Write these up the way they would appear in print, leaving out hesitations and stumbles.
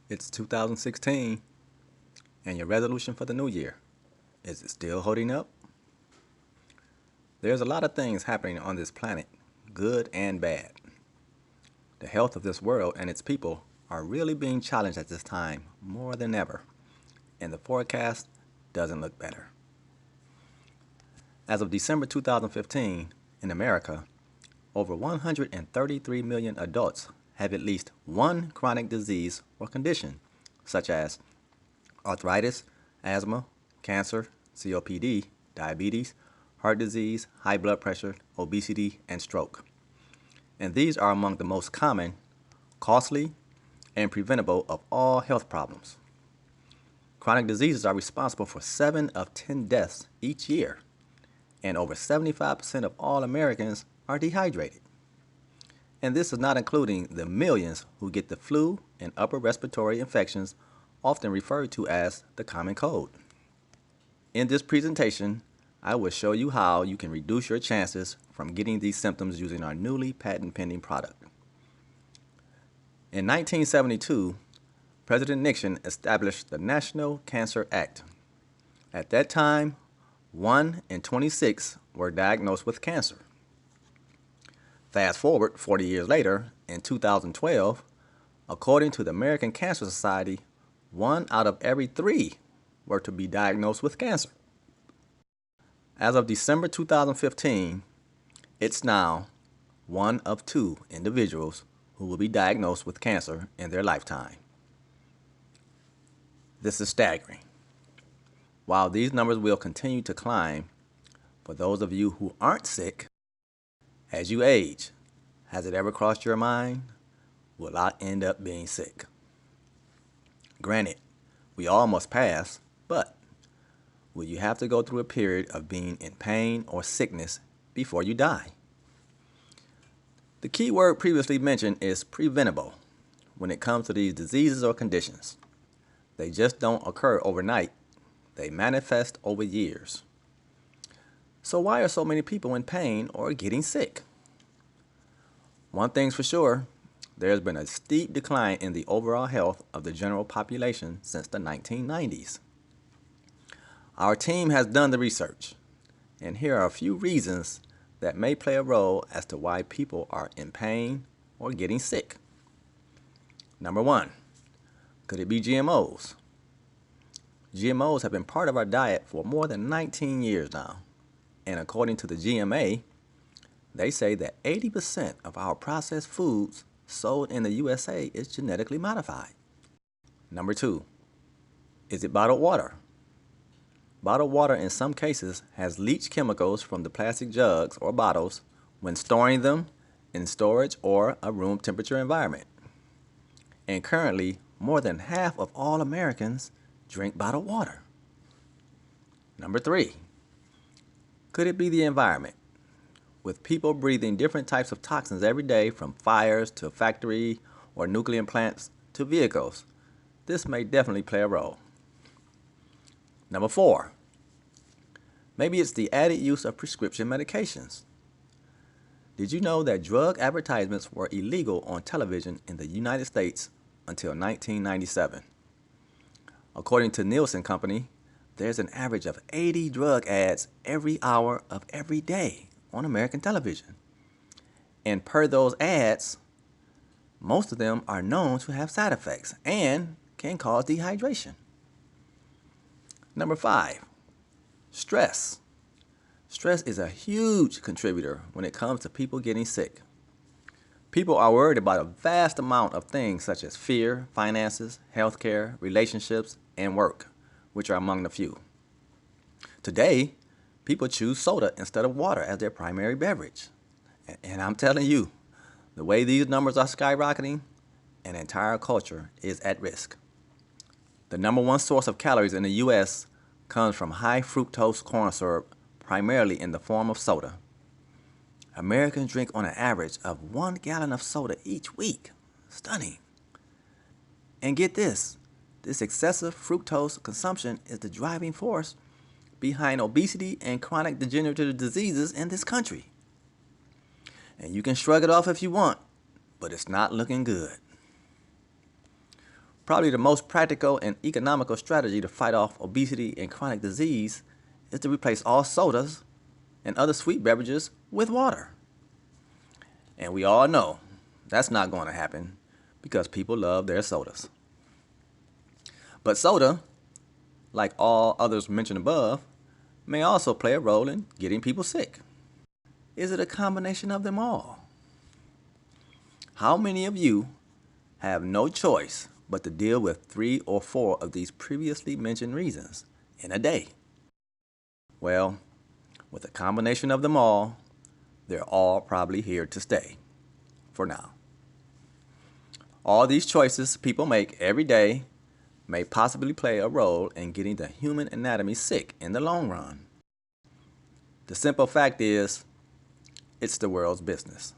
It's 2016, and your resolution for the new year. Is it still holding up? There's a lot of things happening on this planet, good and bad. The health of this world and its people are really being challenged at this time more than ever, and the forecast doesn't look better. As of December 2015, in America, over 133 million adults have at least one chronic disease or condition, such as arthritis, asthma, cancer, COPD, diabetes, heart disease, high blood pressure, obesity, and stroke. And these are among the most common, costly, and preventable of all health problems. Chronic diseases are responsible for 7 of 10 deaths each year, and over 75% of all Americans are dehydrated. And this is not including the millions who get the flu and upper respiratory infections, often referred to as the common cold. In this presentation, I will show you how you can reduce your chances from getting these symptoms using our newly patent-pending product. In 1972, President Nixon established the National Cancer Act. At that time, 1 in 26 were diagnosed with cancer. Fast forward 40 years later, in 2012, according to the American Cancer Society, 1 out of every 3 were to be diagnosed with cancer. As of December 2015, it's now 1 of 2 individuals who will be diagnosed with cancer in their lifetime. This is staggering. While these numbers will continue to climb, for those of you who aren't sick, as you age, has it ever crossed your mind, will I end up being sick? Granted, we all must pass, but will you have to go through a period of being in pain or sickness before you die? The key word previously mentioned is preventable when it comes to these diseases or conditions. They just don't occur overnight. They manifest over years. So why are so many people in pain or getting sick? One thing's for sure, there's been a steep decline in the overall health of the general population since the 1990s. Our team has done the research, and here are a few reasons that may play a role as to why people are in pain or getting sick. Number 1, could it be GMOs? GMOs have been part of our diet for more than 19 years now, and according to the GMA, they say that 80% of our processed foods sold in the USA is genetically modified. Number 2, is it bottled water? Bottled water in some cases has leached chemicals from the plastic jugs or bottles when storing them in storage or a room temperature environment. And currently, more than half of all Americans drink bottled water. Number 3, could it be the environment? With people breathing different types of toxins every day, from fires to factory or nuclear plants to vehicles, this may definitely play a role. Number 4, maybe it's the added use of prescription medications. Did you know that drug advertisements were illegal on television in the United States until 1997? According to Nielsen Company, there's an average of 80 drug ads every hour of every day on American television. And per those ads, most of them are known to have side effects and can cause dehydration. Number 5, stress. Stress is a huge contributor when it comes to people getting sick. People are worried about a vast amount of things such as fear, finances, healthcare, relationships, and work, which are among the few. Today, people choose soda instead of water as their primary beverage. And I'm telling you, the way these numbers are skyrocketing, an entire culture is at risk. The number 1 source of calories in the U.S. comes from high fructose corn syrup, primarily in the form of soda. Americans drink on an average of 1 gallon of soda each week. Stunning. And get this excessive fructose consumption is the driving force behind obesity and chronic degenerative diseases in this country. And you can shrug it off if you want, but it's not looking good. Probably the most practical and economical strategy to fight off obesity and chronic disease is to replace all sodas and other sweet beverages with water. And we all know that's not going to happen because people love their sodas. But soda, like all others mentioned above, may also play a role in getting people sick. Is it a combination of them all? How many of you have no choice but to deal with 3 or 4 of these previously mentioned reasons in a day? Well, with a combination of them all, they're all probably here to stay for now. All these choices people make every day may possibly play a role in getting the human anatomy sick in the long run. The simple fact is, it's the world's business,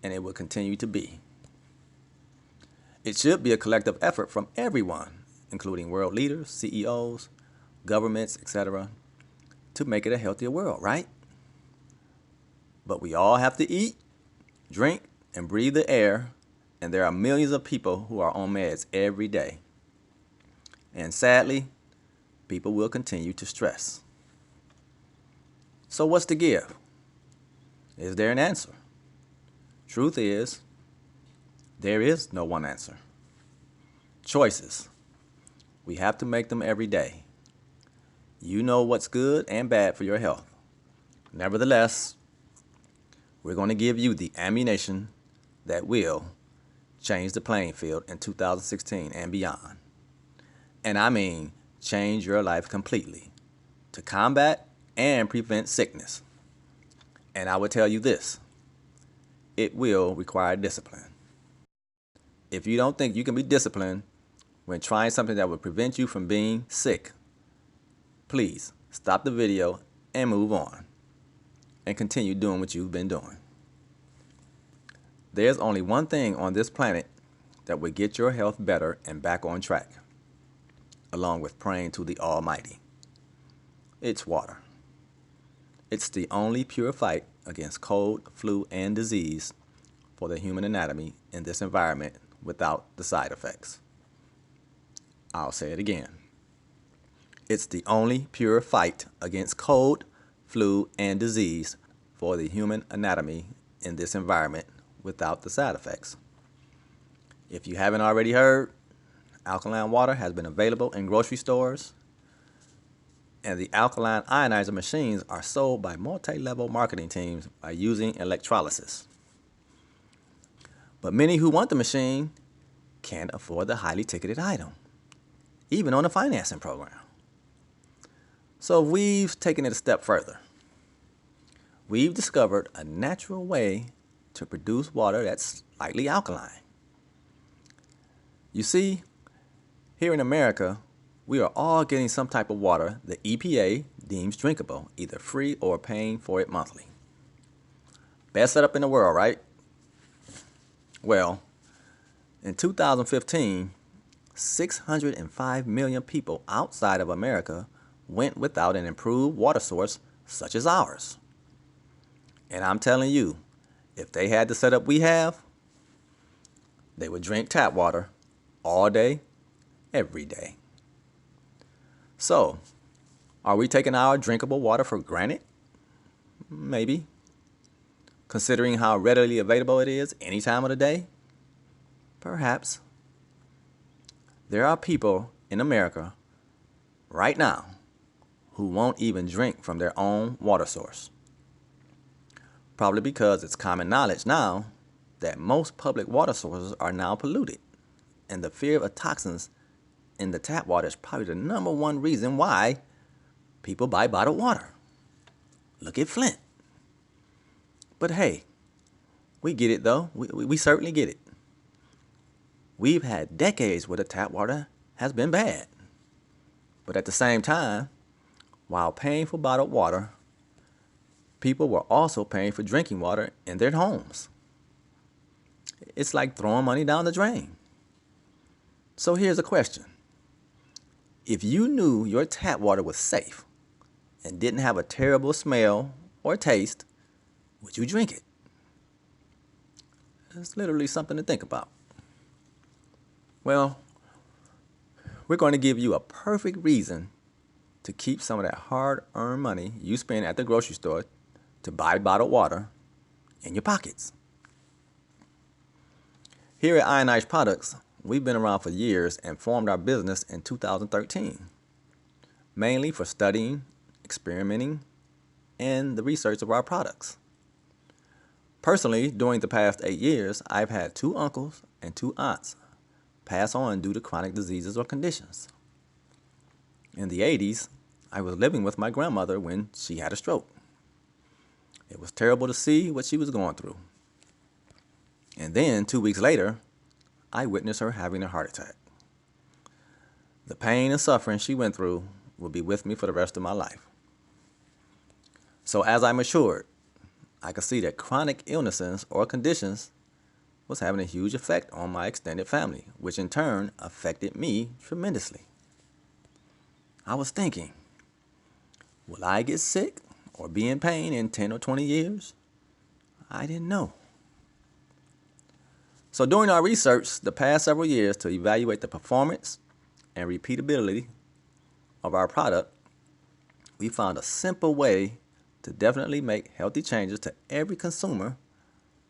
and it will continue to be. It should be a collective effort from everyone, including world leaders, CEOs, governments, etc., to make it a healthier world, right? But we all have to eat, drink, and breathe the air, and there are millions of people who are on meds every day. And sadly, people will continue to stress. So what's the give? Is there an answer? Truth is, there is no one answer. Choices. We have to make them every day. You know what's good and bad for your health. Nevertheless, we're going to give you the ammunition that will change the playing field in 2016 and beyond. And I mean change your life completely to combat and prevent sickness. And I would tell you this, it will require discipline. If you don't think you can be disciplined when trying something that will prevent you from being sick, please stop the video and move on and continue doing what you've been doing. There's only one thing on this planet that will get your health better and back on track, along with praying to the Almighty. It's water. It's the only pure fight against cold, flu, and disease for the human anatomy in this environment without the side effects. I'll say it again. It's the only pure fight against cold, flu, and disease for the human anatomy in this environment without the side effects. If you haven't already heard, Alkaline Water has been available in grocery stores, and the Alkaline Ionizer machines are sold by multi-level marketing teams by using electrolysis. But many who want the machine can't afford the highly ticketed item, even on a financing program. So we've taken it a step further. We've discovered a natural way to produce water that's slightly alkaline. You see, here in America, we are all getting some type of water the EPA deems drinkable, either free or paying for it monthly. Best setup in the world, right? Well, in 2015, 605 million people outside of America went without an improved water source such as ours. And I'm telling you, if they had the setup we have, they would drink tap water all day, every day. So, are we taking our drinkable water for granted? Maybe. Considering how readily available it is any time of the day? Perhaps. There are people in America right now who won't even drink from their own water source. Probably because it's common knowledge now that most public water sources are now polluted, and the fear of toxins in the tap water is probably the number one reason why people buy bottled water. Look at Flint. But hey, we get it though. We certainly get it. We've had decades where the tap water has been bad. But at the same time, while paying for bottled water, people were also paying for drinking water in their homes. It's like throwing money down the drain. So here's a question. If you knew your tap water was safe and didn't have a terrible smell or taste, would you drink it? It's literally something to think about. Well, We're going to give you a perfect reason to keep some of that hard-earned money you spend at the grocery store to buy bottled water in your pockets. Here at Ionized Products, we've been around for years and formed our business in 2013, mainly for studying, experimenting, and the research of our products. Personally, during the past 8 years, I've had 2 uncles and 2 aunts pass on due to chronic diseases or conditions. In the 80s, I was living with my grandmother when she had a stroke. It was terrible to see what she was going through. And then, 2 weeks later, I witnessed her having a heart attack. The pain and suffering she went through will be with me for the rest of my life. So as I matured, I could see that chronic illnesses or conditions was having a huge effect on my extended family, which in turn affected me tremendously. I was thinking, will I get sick or be in pain in 10 or 20 years? I didn't know. So during our research the past several years to evaluate the performance and repeatability of our product, we found a simple way to definitely make healthy changes to every consumer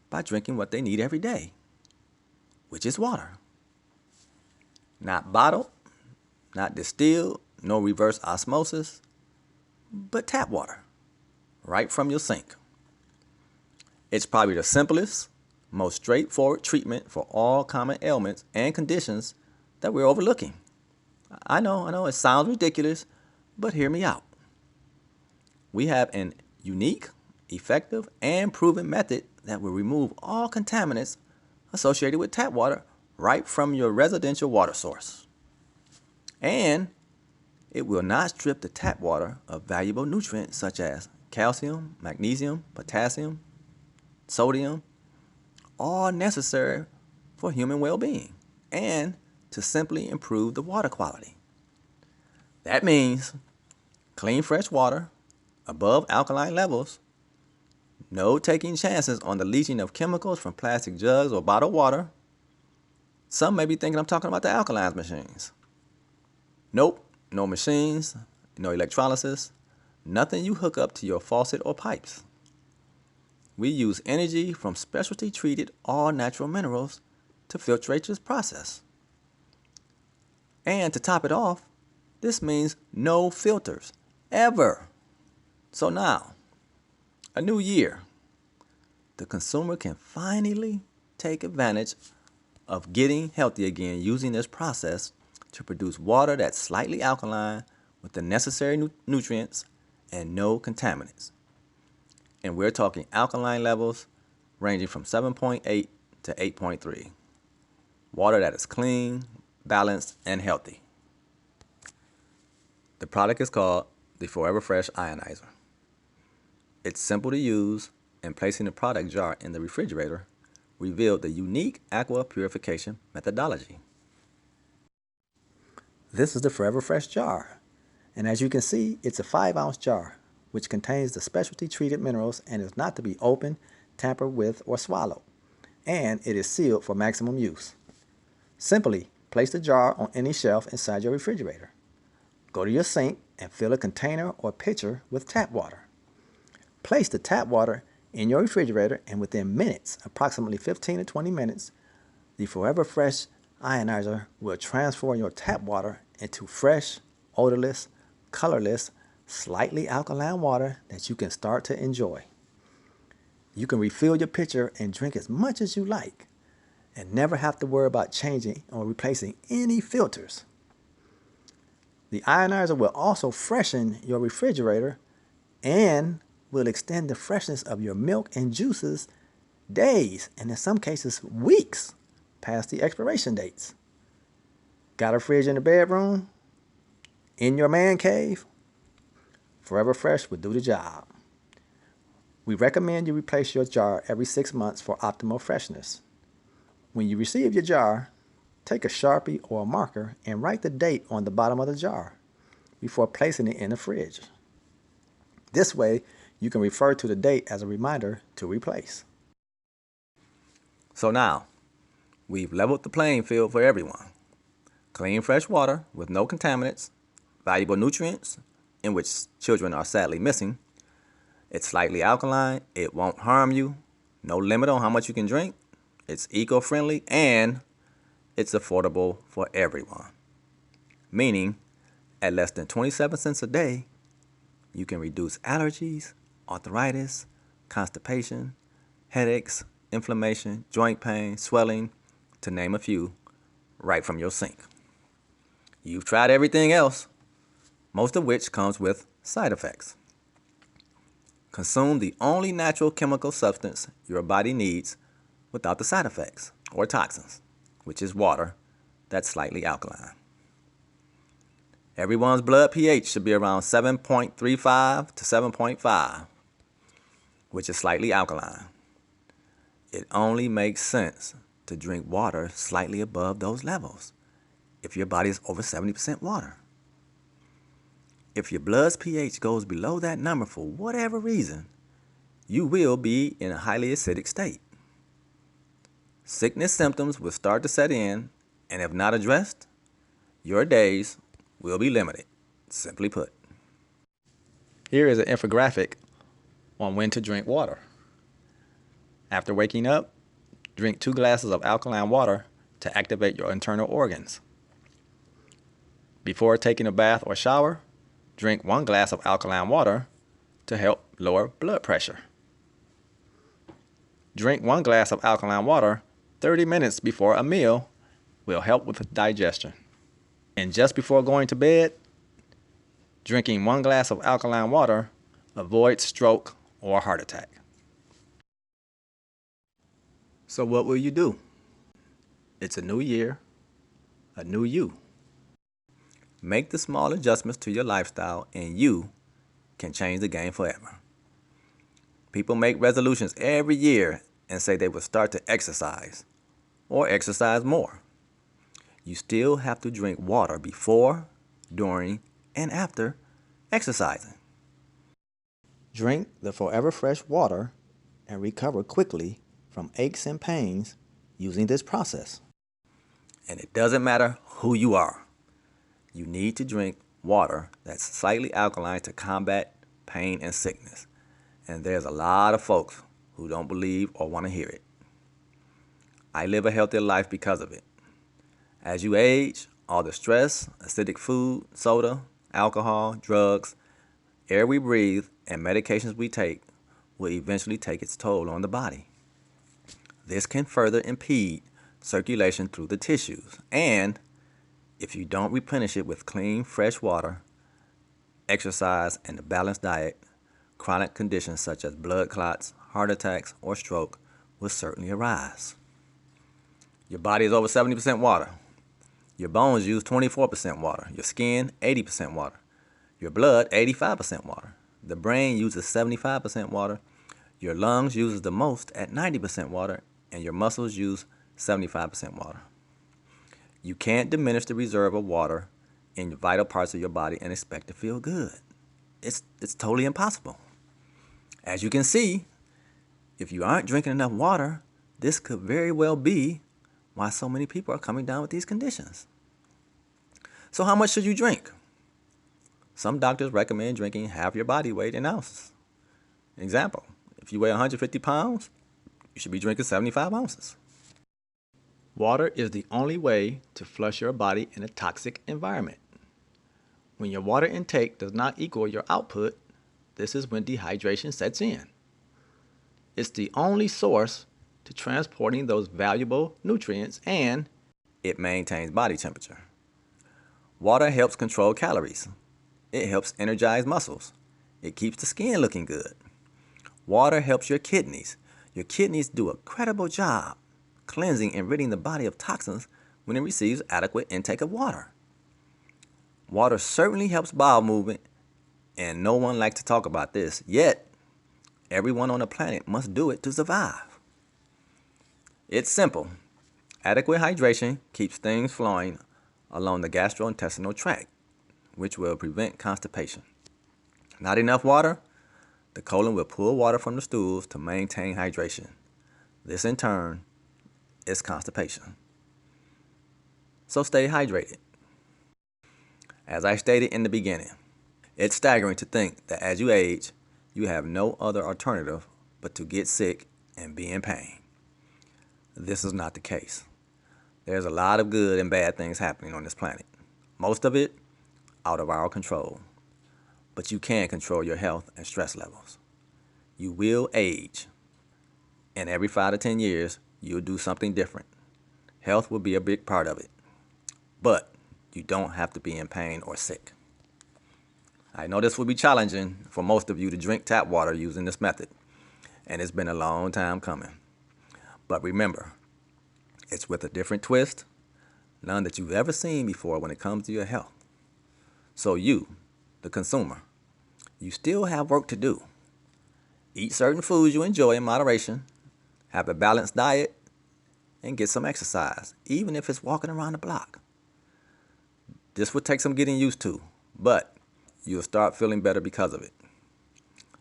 by drinking what they need every day, which is water. Not bottled, not distilled, no reverse osmosis, but tap water, right from your sink. It's probably the simplest, most straightforward treatment for all common ailments and conditions that we're overlooking. I know, it sounds ridiculous, but hear me out. We have an unique, effective, and proven method that will remove all contaminants associated with tap water right from your residential water source. And it will not strip the tap water of valuable nutrients such as calcium, magnesium, potassium, sodium, all necessary for human well-being and to simply improve the water quality. That means clean, fresh water above alkaline levels, no taking chances on the leaching of chemicals from plastic jugs or bottled water. Some may be thinking I'm talking about the alkaline machines. Nope, no machines, no electrolysis, nothing you hook up to your faucet or pipes. We use energy from specialty treated all natural minerals to filtrate this process. And to top it off, this means no filters, ever. So now, a new year, the consumer can finally take advantage of getting healthy again using this process to produce water that's slightly alkaline with the necessary nutrients and no contaminants. And we're talking alkaline levels ranging from 7.8 to 8.3. Water that is clean, balanced, and healthy. The product is called the Forever Fresh Ionizer. It's simple to use, and placing the product jar in the refrigerator revealed the unique aqua purification methodology. This is the Forever Fresh jar, and as you can see, it's a 5-ounce jar, which contains the specialty treated minerals and is not to be opened, tampered with, or swallowed, and it is sealed for maximum use. Simply place the jar on any shelf inside your refrigerator. Go to your sink and fill a container or pitcher with tap water. Place the tap water in your refrigerator, and within minutes, approximately 15 to 20 minutes, the Forever Fresh Ionizer will transform your tap water into fresh, odorless, colorless, slightly alkaline water that you can start to enjoy. You can refill your pitcher and drink as much as you like and never have to worry about changing or replacing any filters. The ionizer will also freshen your refrigerator and will extend the freshness of your milk and juices days, and in some cases weeks, past the expiration dates. Got a fridge in the bedroom? In your man cave? Forever Fresh will do the job. We recommend you replace your jar every 6 months for optimal freshness. When you receive your jar, take a Sharpie or a marker and write the date on the bottom of the jar before placing it in the fridge. This way, you can refer to the date as a reminder to replace. So now, we've leveled the playing field for everyone. Clean, fresh water with no contaminants, valuable nutrients, in which children are sadly missing. It's slightly alkaline, it won't harm you, no limit on how much you can drink, it's eco-friendly, and it's affordable for everyone. Meaning, at less than 27 cents a day, you can reduce allergies, arthritis, constipation, headaches, inflammation, joint pain, swelling, to name a few, right from your sink. You've tried everything else, most of which comes with side effects. Consume the only natural chemical substance your body needs without the side effects or toxins, which is water that's slightly alkaline. Everyone's blood pH should be around 7.35 to 7.5, which is slightly alkaline. It only makes sense to drink water slightly above those levels if your body is over 70% water. If your blood's pH goes below that number for whatever reason, you will be in a highly acidic state. Sickness symptoms will start to set in, and if not addressed, your days will be limited, simply put. Here is an infographic on when to drink water. After waking up, drink 2 glasses of alkaline water to activate your internal organs. Before taking a bath or shower, drink 1 glass of alkaline water to help lower blood pressure. Drink 1 glass of alkaline water 30 minutes before a meal will help with digestion. And just before going to bed, drinking 1 glass of alkaline water avoids stroke or heart attack. So what will you do? It's a new year, a new you. Make the small adjustments to your lifestyle and you can change the game forever. People make resolutions every year and say they will start to exercise or exercise more. You still have to drink water before, during, and after exercising. Drink the Forever Fresh water and recover quickly from aches and pains using this process. And it doesn't matter who you are. You need to drink water that's slightly alkaline to combat pain and sickness. And there's a lot of folks who don't believe or want to hear it. I live a healthier life because of it. As you age, all the stress, acidic food, soda, alcohol, drugs, air we breathe, and medications we take will eventually take its toll on the body. This can further impede circulation through the tissues, and if you don't replenish it with clean, fresh water, exercise, and a balanced diet, chronic conditions such as blood clots, heart attacks, or stroke will certainly arise. Your body is over 70% water. Your bones use 24% water. Your skin, 80% water. Your blood, 85% water. The brain uses 75% water. Your lungs uses the most at 90% water, and your muscles use 75% water. You can't diminish the reserve of water in the vital parts of your body and expect to feel good. It's totally impossible. As you can see, if you aren't drinking enough water, this could very well be why so many people are coming down with these conditions. So how much should you drink? Some doctors recommend drinking half your body weight in ounces. Example, if you weigh 150 pounds, you should be drinking 75 ounces. Water is the only way to flush your body in a toxic environment. When your water intake does not equal your output, this is when dehydration sets in. It's the only source to transporting those valuable nutrients, and it maintains body temperature. Water helps control calories. It helps energize muscles. It keeps the skin looking good. Water helps your kidneys. Your kidneys do a credible job cleansing and ridding the body of toxins when it receives adequate intake of water. Water certainly helps bowel movement, and no one likes to talk about this, yet everyone on the planet must do it to survive. It's simple. Adequate hydration keeps things flowing along the gastrointestinal tract, which will prevent constipation. Not enough water? The colon will pull water from the stools to maintain hydration. This in turn is constipation. So stay hydrated. As I stated in the beginning, it's staggering to think that as you age, you have no other alternative but to get sick and be in pain. This is not the case. There's a lot of good and bad things happening on this planet. Most of it out of our control. But you can control your health and stress levels. You will age, and every 5 to 10 years, you'll do something different. Health will be a big part of it. But you don't have to be in pain or sick. I know this will be challenging for most of you to drink tap water using this method, and it's been a long time coming. But remember, it's with a different twist, none that you've ever seen before when it comes to your health. So you, the consumer, you still have work to do. Eat certain foods you enjoy in moderation, have a balanced diet, and get some exercise, even if it's walking around the block. This will take some getting used to, but you'll start feeling better because of it.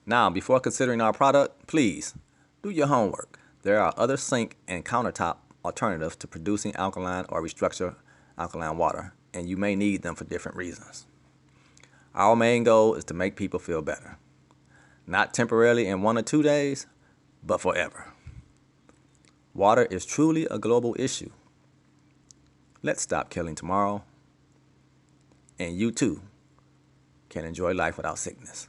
Now, before considering our product, please do your homework. There are other sink and countertop alternatives to producing alkaline or restructured alkaline water, and you may need them for different reasons. Our main goal is to make people feel better. Not temporarily in 1 or 2 days, but forever. Water is truly a global issue. Let's stop killing tomorrow, and you too can enjoy life without sickness.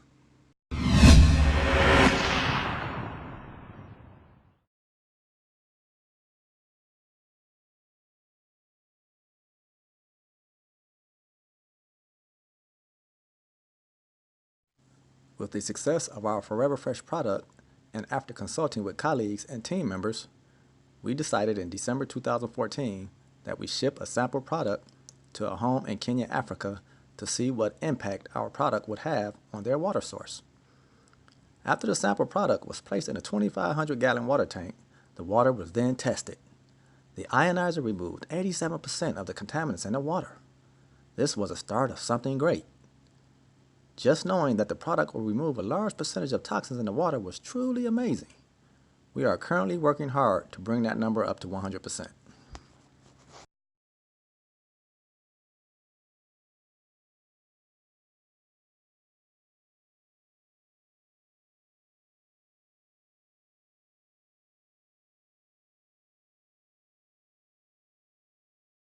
With the success of our Forever Fresh product, and after consulting with colleagues and team members, we decided in December 2014 that we ship a sample product to a home in Kenya, Africa, to see what impact our product would have on their water source. After the sample product was placed in a 2,500-gallon water tank, the water was then tested. The ionizer removed 87% of the contaminants in the water. This was a start of something great. Just knowing that the product will remove a large percentage of toxins in the water was truly amazing. We are currently working hard to bring that number up to 100%.